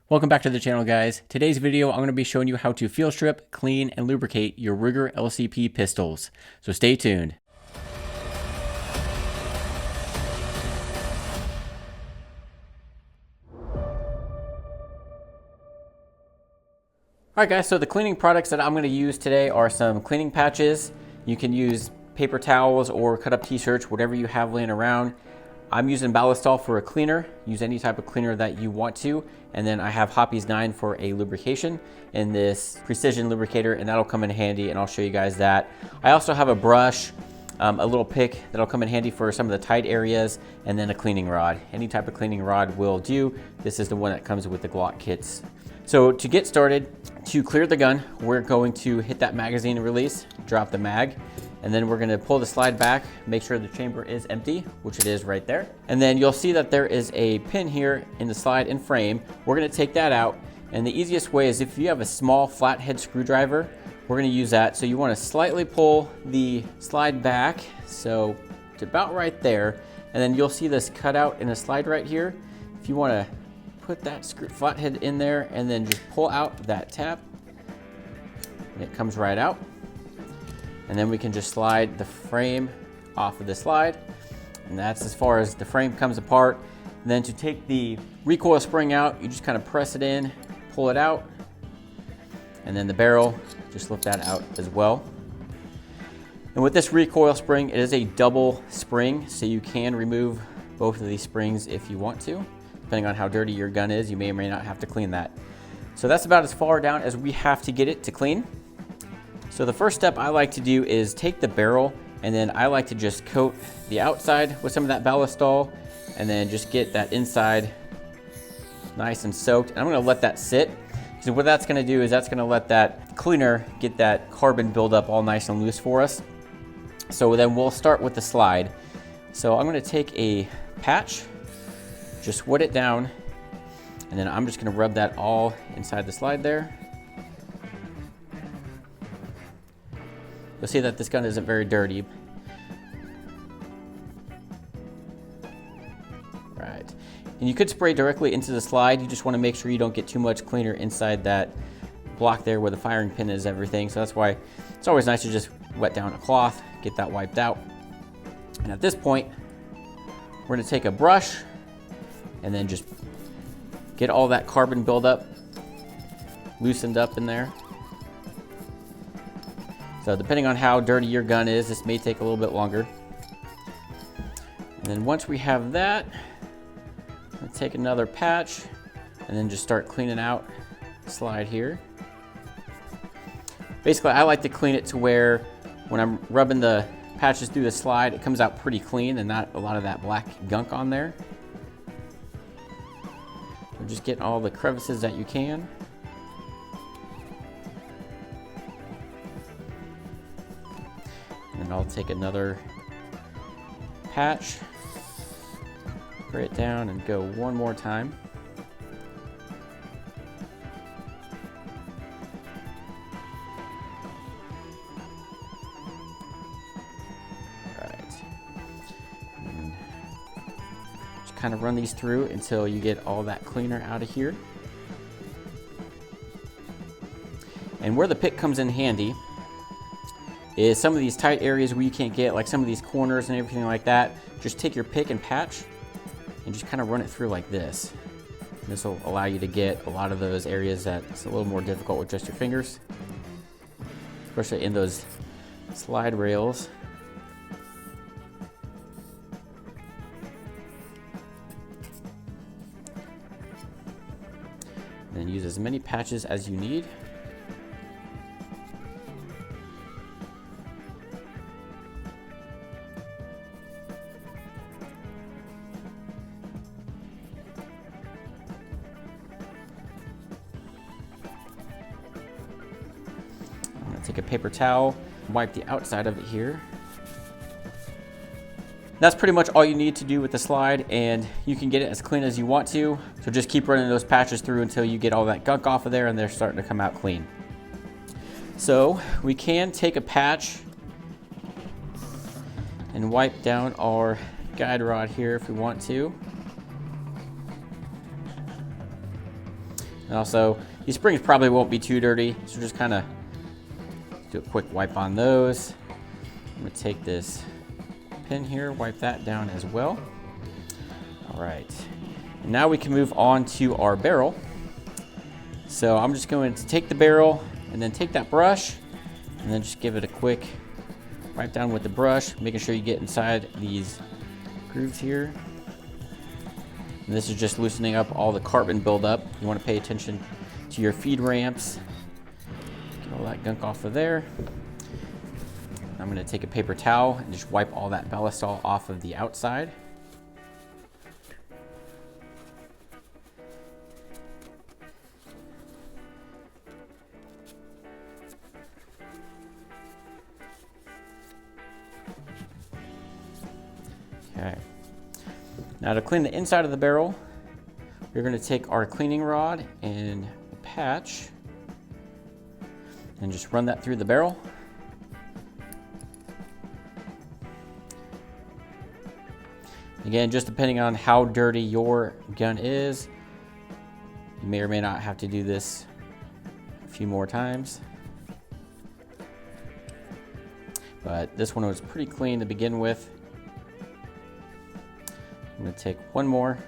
Welcome back to the channel, guys. Today's video, I'm going to be showing you how to field strip, clean, and lubricate your Ruger LCP pistols. So stay tuned. Alright guys, so the cleaning products that I'm going to use today are some cleaning patches. You can use paper towels or cut up t-shirts, whatever you have laying around. I'm using Ballistol for a cleaner. Use any type of cleaner that you want to. And then I have Hoppy's 9 for a lubrication and this precision lubricator, and that'll come in handy, and I'll show you guys that. I also have a brush, a little pick that'll come in handy for some of the tight areas, and then a cleaning rod. Any type of cleaning rod will do. This is the one that comes with the Glock kits. So to get started, to clear the gun, we're going to hit that magazine release, drop the mag, and then we're gonna pull the slide back, make sure the chamber is empty, which it is right there. And then you'll see that there is a pin here in the slide and frame. We're gonna take that out, and the easiest way is if you have a small flathead screwdriver, we're gonna use that. So you wanna slightly pull the slide back, so it's about right there, and then you'll see this cutout in the slide right here. If you wanna put that flathead in there and then just pull out that tab, and it comes right out. And then we can just slide the frame off of the slide. And that's as far as the frame comes apart. And then to take the recoil spring out, you just kind of press it in, pull it out. And then the barrel, just lift that out as well. And with this recoil spring, it is a double spring, so you can remove both of these springs if you want to. Depending on how dirty your gun is, you may or may not have to clean that. So that's about as far down as we have to get it to clean. So the first step I like to do is take the barrel, and then I like to just coat the outside with some of that Ballistol, and then just get that inside nice and soaked. And I'm gonna let that sit. So what that's gonna do is that's gonna let that cleaner get that carbon buildup all nice and loose for us. So then we'll start with the slide. So I'm gonna take a patch, just wet it down, and then I'm just gonna rub that all inside the slide there. You'll see that this gun isn't very dirty. Right. And you could spray directly into the slide. You just want to make sure you don't get too much cleaner inside that block there where the firing pin is, everything. So that's why it's always nice to just wet down a cloth, get that wiped out. And at this point, we're going to take a brush and then just get all that carbon buildup loosened up in there. So depending on how dirty your gun is, this may take a little bit longer. And then once we have that, let's take another patch and then just start cleaning out the slide here. Basically, I like to clean it to where when I'm rubbing the patches through the slide, it comes out pretty clean and not a lot of that black gunk on there. So just getting all the crevices that you can. And I'll take another patch, spray it down, and go one more time. Right. And just kind of run these through until you get all that cleaner out of here. And where the pick comes in handy is some of these tight areas where you can't get, like some of these corners and everything like that, just take your pick and patch and just kind of run it through like this. This will allow you to get a lot of those areas that's a little more difficult with just your fingers, especially in those slide rails. And then use as many patches as you need. Take a paper towel, wipe the outside of it here. That's pretty much all you need to do with the slide, and you can get it as clean as you want to. So just keep running those patches through until you get all that gunk off of there and they're starting to come out clean. So we can take a patch and wipe down our guide rod here if we want to. And also, these springs probably won't be too dirty, so just kind of do a quick wipe on those. I'm gonna take this pin here, wipe that down as well. All right, and now we can move on to our barrel. So I'm just going to take the barrel and then take that brush and then just give it a quick wipe down with the brush, making sure you get inside these grooves here. And this is just loosening up all the carbon buildup. You want to pay attention to your feed ramps. Get all that gunk off of there. I'm going to take a paper towel and just wipe all that ballistol off of the outside. Okay. Now to clean the inside of the barrel, we're going to take our cleaning rod and a patch and just run that through the barrel. Again, just depending on how dirty your gun is, you may or may not have to do this a few more times. But this one was pretty clean to begin with. I'm going to take one more.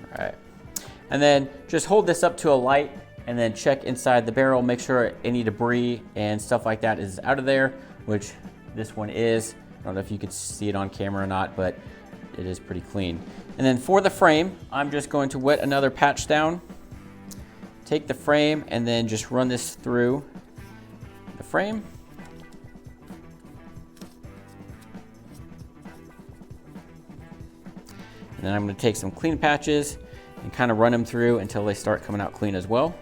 All right. And then just hold this up to a light and then check inside the barrel, make sure any debris and stuff like that is out of there, which this one is. I don't know if you could see it on camera or not, but it is pretty clean. And then for the frame, I'm just going to wet another patch down. Take the frame and then just run this through the frame. And then I'm going to take some clean patches and kind of run them through until they start coming out clean as well.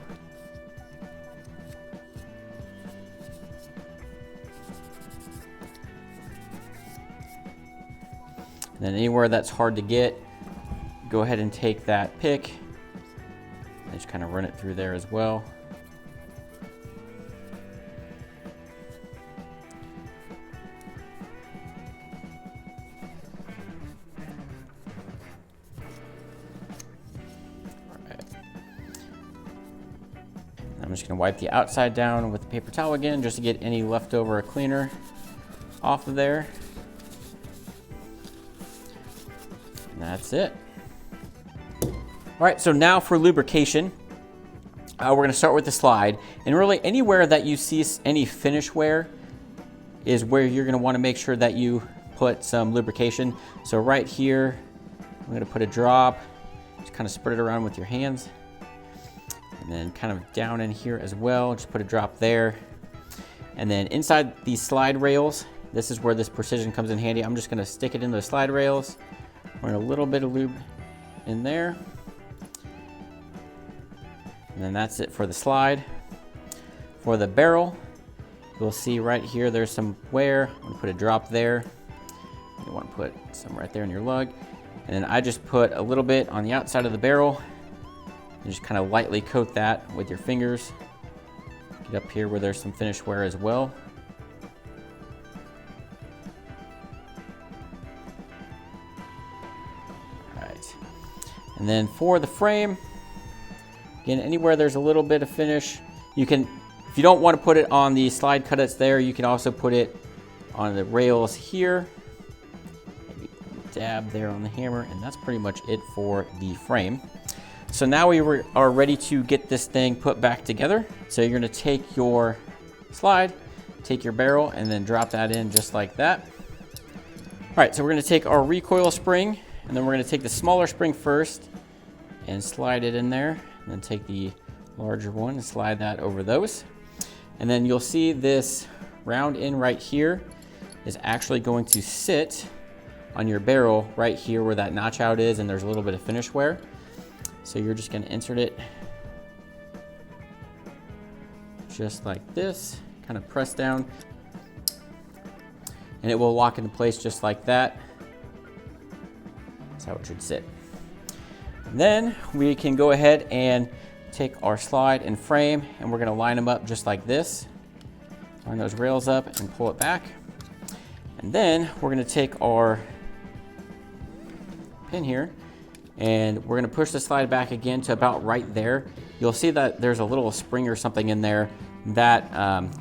And then anywhere that's hard to get, go ahead and take that pick and just kind of run it through there as well. I'm just going to wipe the outside down with the paper towel again just to get any leftover cleaner off of there. And that's it. All right, so now for lubrication, we're going to start with the slide. And really anywhere that you see any finish wear is where you're going to want to make sure that you put some lubrication. So right here, I'm going to put a drop, just kind of spread it around with your hands. And then kind of down in here as well, just put a drop there. And then inside these slide rails, this is where this precision comes in handy. I'm just going to stick it in those slide rails. Run a little bit of lube in there. And then that's it for the slide. For the barrel, you'll see right here there's some wear. I'm gonna put a drop there. You want to put some right there in your lug. And then I just put a little bit on the outside of the barrel and just kind of lightly coat that with your fingers. Get up here where there's some finish wear as well. All right. And then for the frame, again, anywhere there's a little bit of finish, you can, if you don't want to put it on the slide cutters there, you can also put it on the rails here. Maybe dab there on the hammer, and that's pretty much it for the frame. So now we are ready to get this thing put back together. So you're going to take your slide, take your barrel, and then drop that in just like that. All right, so we're going to take our recoil spring, and then we're going to take the smaller spring first and slide it in there. And then take the larger one and slide that over those. And then you'll see this round end right here is actually going to sit on your barrel right here where that notch out is, and there's a little bit of finish wear. So you're just going to insert it just like this, kind of press down, and it will lock into place just like that. That's how it should sit. Then we can go ahead and take our slide and frame, and we're going to line them up just like this. line those rails up and pull it back. And then we're gonna take our pin here and we're gonna push the slide back again to about right there. You'll see that there's a little spring or something in there that,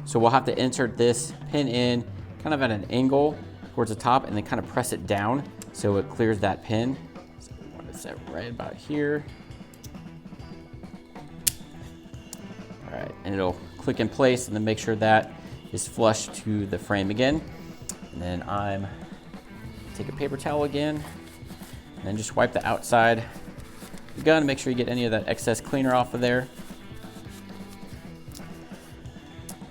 so we'll have to insert this pin in kind of at an angle towards the top and then kind of press it down so it clears that pin. So I want to set right about here. All right, and it'll click in place and then make sure that is flush to the frame again. And then take a paper towel again and then just wipe the outside of the gun. Make sure you get any of that excess cleaner off of there.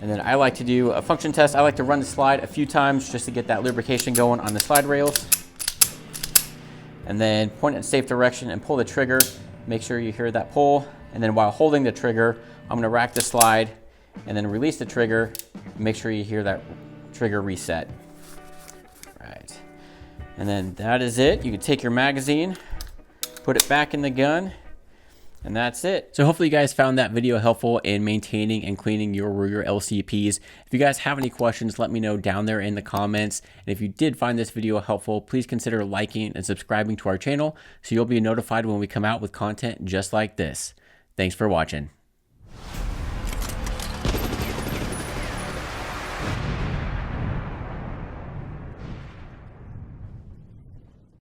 And then I like to do a function test. I like to run the slide a few times just to get that lubrication going on the slide rails. And then point in a safe direction and pull the trigger. Make sure you hear that pull. And then while holding the trigger, I'm gonna rack the slide and then release the trigger. Make sure you hear that trigger reset. Right. And then that is it. You can take your magazine, put it back in the gun, and that's it. So hopefully you guys found that video helpful in maintaining and cleaning your Ruger LCPs. If you guys have any questions, let me know down there in the comments. And if you did find this video helpful, please consider liking and subscribing to our channel so you'll be notified when we come out with content just like this. Thanks for watching.